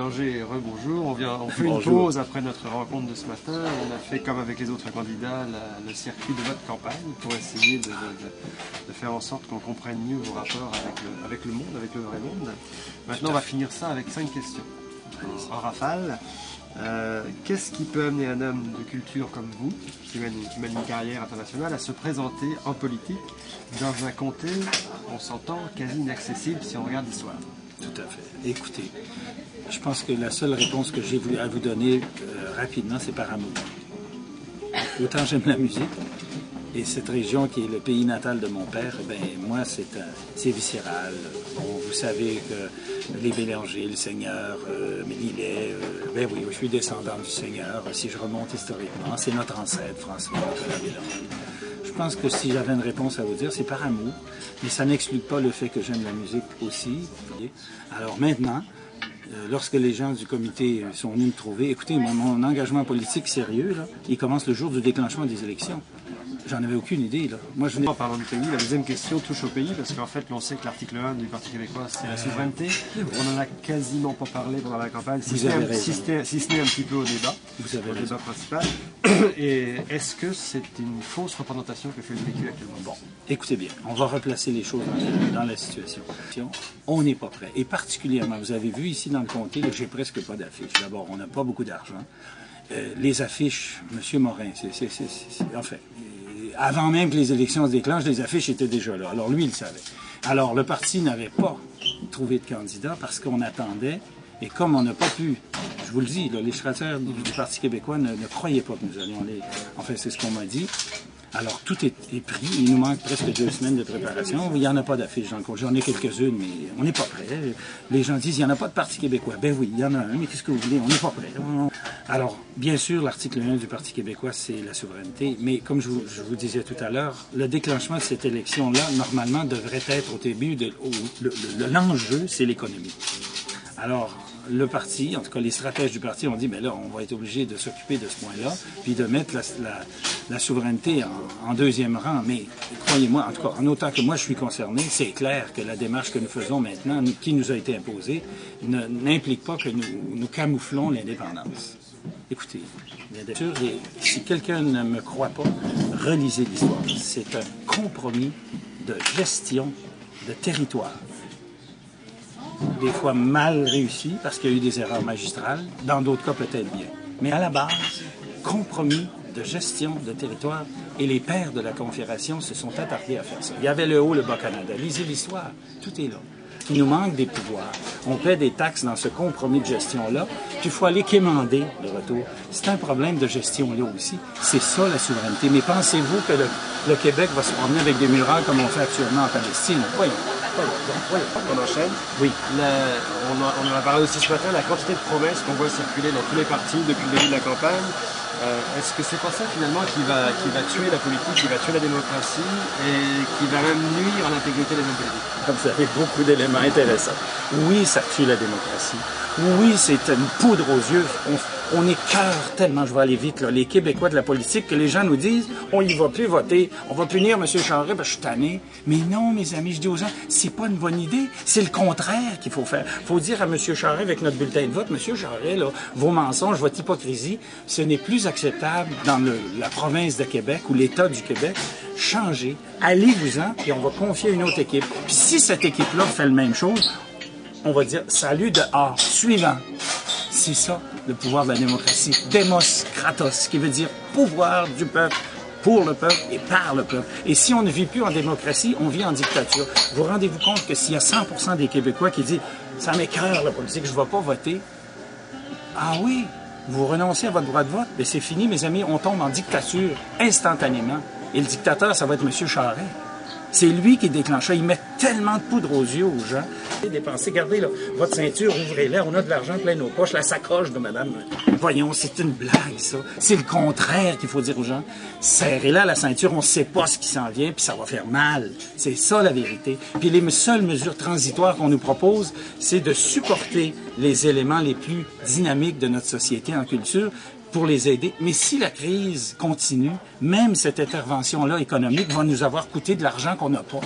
Angers, rebonjour. On fait une pause après notre rencontre de ce matin. On a fait, comme avec les autres candidats, le circuit de votre campagne pour essayer de faire en sorte qu'on comprenne mieux vos rapports avec le monde, avec le vrai monde. Maintenant, on va finir ça avec 5 questions. En rafale, qu'est-ce qui peut amener un homme de culture comme vous, qui mène une carrière internationale, à se présenter en politique dans un comté, on s'entend, quasi inaccessible si on regarde l'histoire? Tout à fait. Écoutez, je pense que la seule réponse que j'ai à vous donner rapidement, c'est par amour. Autant j'aime la musique, et cette région qui est le pays natal de mon père, ben moi, c'est viscéral. Bon, vous savez que les Bélanger, le Seigneur, Mélilet, ben oui, je suis descendant du Seigneur. Si je remonte historiquement, c'est notre ancêtre, François Bélanger. Je pense que si j'avais une réponse à vous dire, c'est par amour, mais ça n'exclut pas le fait que j'aime la musique aussi. Alors maintenant, lorsque les gens du comité sont venus me trouver, écoutez, mon engagement politique sérieux, là, il commence le jour du déclenchement des élections. J'en avais aucune idée, là. Moi, je venais... En parlant du pays, la deuxième question touche au pays, parce qu'en fait, l'on sait que l'article 1 du Parti québécois, c'est la souveraineté. On n'en a quasiment pas parlé pendant la campagne, si ce n'est un petit peu au débat, au débat principal. Et est-ce que c'est une fausse représentation que fait le PQ actuellement? Bon, écoutez bien, on va replacer les choses dans la situation. On n'est pas prêt. Et particulièrement, vous avez vu ici dans le comté, j'ai presque pas d'affiches. D'abord, on n'a pas beaucoup d'argent. Les affiches, M. Morin, enfin, avant même que les élections se déclenchent, les affiches étaient déjà là. Alors lui, il le savait. Alors le parti n'avait pas trouvé de candidat parce qu'on attendait, et comme on n'a pas pu, je vous le dis, là, les législateurs du Parti québécois ne croyaient pas que nous allions les... Enfin, c'est ce qu'on m'a dit. Alors, tout est pris. Il nous manque presque 2 semaines de préparation. Il n'y en a pas d'affiches dans le cours. J'en ai quelques-unes, mais on n'est pas prêt. Les gens disent, il n'y en a pas de Parti québécois. Ben oui, il y en a un, mais qu'est-ce que vous voulez? On n'est pas prêt. Alors, bien sûr, l'article 1 du Parti québécois, c'est la souveraineté. Mais comme je vous disais tout à l'heure, le déclenchement de cette élection-là, normalement, devrait être au début de... L'enjeu, c'est l'économie. Alors, le parti, en tout cas les stratèges du parti ont dit, mais là, on va être obligé de s'occuper de ce point-là, puis de mettre la souveraineté en deuxième rang. Mais croyez-moi, en tout cas, en autant que moi je suis concerné, c'est clair que la démarche que nous faisons maintenant, qui nous a été imposée, n'implique pas que nous camouflons l'indépendance. Écoutez, bien sûr, si quelqu'un ne me croit pas, relisez l'histoire. C'est un compromis de gestion de territoire. Des fois mal réussi, parce qu'il y a eu des erreurs magistrales, dans d'autres cas peut-être bien. Mais à la base, compromis de gestion de territoire, et les pères de la Confédération se sont attardés à faire ça. Il y avait le Haut, le Bas-Canada. Lisez l'histoire, tout est là. Il nous manque des pouvoirs. On paie des taxes dans ce compromis de gestion-là, puis il faut aller quémander le retour. C'est un problème de gestion là aussi. C'est ça la souveraineté. Mais pensez-vous que le Québec va se promener avec des murailles comme on fait actuellement en Palestine? Voyons. On enchaîne. Oui. On en a parlé aussi ce matin, la quantité de promesses qu'on voit circuler dans tous les partis depuis le début de la campagne. Est-ce que c'est pas ça finalement qui va tuer la politique, qui va tuer la démocratie et qui va même nuire à l'intégrité des hommes politiques? Vous avez beaucoup d'éléments intéressants. Oui, ça tue la démocratie. Oui, c'est une poudre aux yeux. On écœure tellement, je vais aller vite, là, les Québécois de la politique, que les gens nous disent « on y va plus voter, on va punir M. Charest, ben, je suis tanné. » Mais non, mes amis, je dis aux gens, c'est pas une bonne idée, c'est le contraire qu'il faut faire. Il faut dire à M. Charest, avec notre bulletin de vote, « M. Charest, là, vos mensonges, votre hypocrisie, ce n'est plus acceptable dans la province de Québec ou l'État du Québec. Changez, allez-vous-en, puis on va confier une autre équipe. Puis si cette équipe-là fait la même chose, on va dire « salut de A, suivant ». C'est ça, le pouvoir de la démocratie. Demos kratos, qui veut dire pouvoir du peuple, pour le peuple et par le peuple. Et si on ne vit plus en démocratie, on vit en dictature. Vous rendez-vous compte que s'il y a 100% des Québécois qui disent « ça m'écœure la politique, je ne vais pas voter », ah oui, vous renoncez à votre droit de vote, mais c'est fini, mes amis, on tombe en dictature instantanément. Et le dictateur, ça va être M. Charest. C'est lui qui déclenche ça. Il met tellement de poudre aux yeux aux gens. Dépensez, regardez là, votre ceinture, ouvrez-la, on a de l'argent plein nos poches, la sacoche de madame. Voyons, c'est une blague, ça. C'est le contraire qu'il faut dire aux gens. Serrez-la, la ceinture, on ne sait pas ce qui s'en vient, puis ça va faire mal. C'est ça la vérité. Puis les seules mesures transitoires qu'on nous propose, c'est de supporter les éléments les plus dynamiques de notre société en culture, pour les aider. Mais si la crise continue, même cette intervention-là économique va nous avoir coûté de l'argent qu'on n'a pas.